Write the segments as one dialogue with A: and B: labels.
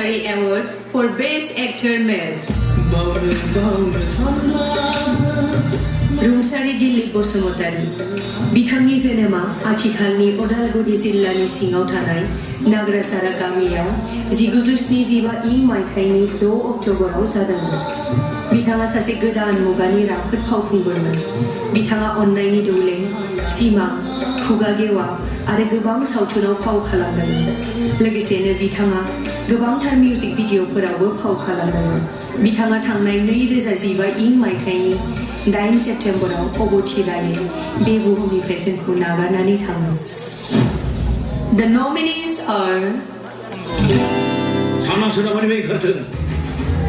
A: Basumatary Award for Best Actor Male. रुंसारि दिलीप बसुमतारी बिथांनि जोनोमा आथिखालनि उदालगुरि जिल्लानि सिङाव थानाय नाग्रासारा गामियाव 1975 इं मायथाइनि 6 अक्ट'बराव जादोंमोन। बिथाङा सासे गोदान मुगानि राफोद फावखुंगुरमोन। बिथाङा अन्नायनि दौलें, सिमां, खुगा गेवा आरो गोबां सावथुनाव फाव खालामदोंमोन। लोगोसेनो बिथाङा गोबांथार मिउजिक भिडिअ'फोरावबो फाव खालामदोंमोन। बिथाङा थांनाय 2015 इं मायथाइनि 8 सेप्टेम्बराव अबथिरायै बे बुहुमनिफ्राय जोंखौ नागारनानै थाङो। The nominees are
B: साना सोनाबानि बे ओंखारथों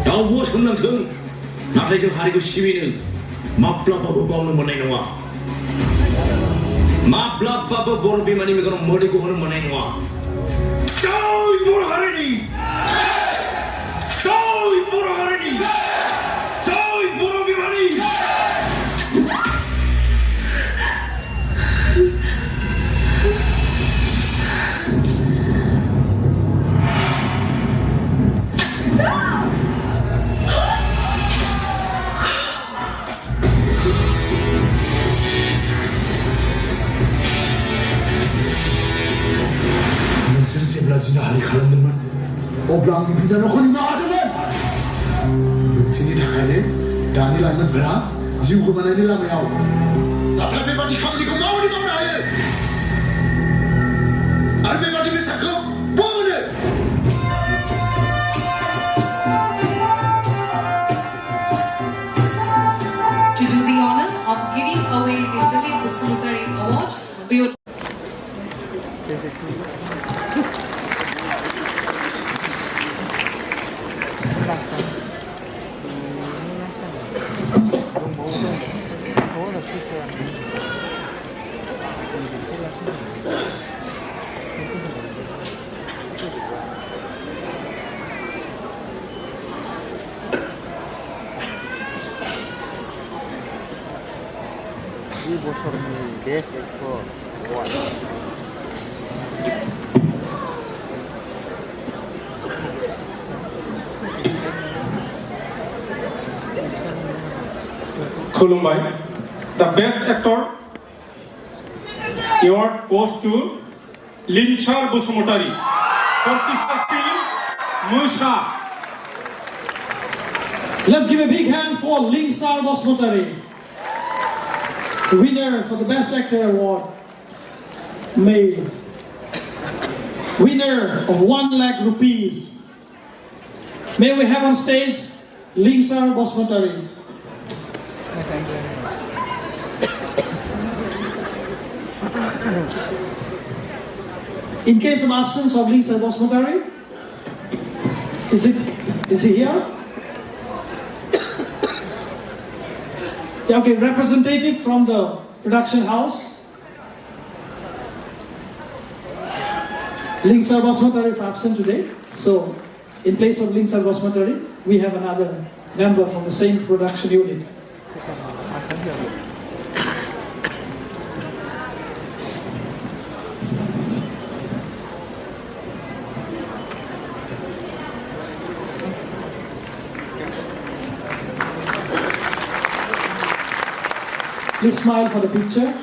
B: दाउबो सोमनांथों नाथाय जों हारिखौ सिबिनो माब्लाबाबो बावनो मोननाय नङा। माब्लाबाबो बर' बिमानि मेगनाव मोदैखौ होनो मोननाय नङा। जय बर' हारिनि जय बर' हारिनि जय बर' बिमानि
C: नोंसोर जेब्ला जिनाहारि खालामदोंमोन अब्ला आंनि बिदा न'खरनि माबादोंमोन। नोंसोरनि थाखायनो दानि लाइमोनफोरा जिउ गोमानायनि लामायाव। नाथाय बेबादि खामानिखौ माबोरै मावनो हायो आरो बेबादि बेसादखौ बहा mono?
D: To do the honor of giving away the Dilip Basumatary Award, we would
E: Best Actor Award.
F: Khulumbai, the Best Actor Award goes to Linchar Basumatary for his film Musha.
G: Let's give a big hand for Linchar Basumatary, winner for the Best Actor Award, male, winner of 1 lakh rupees. May we have on stage Linchar Basumatary. In case of absence of Linchar Basumatary, is he here? Yeah, okay, representative from the production house. Linchar Basumatary is absent today, so in place of Linchar Basumatary, we have another member from the same production unit. Please smile for the picture.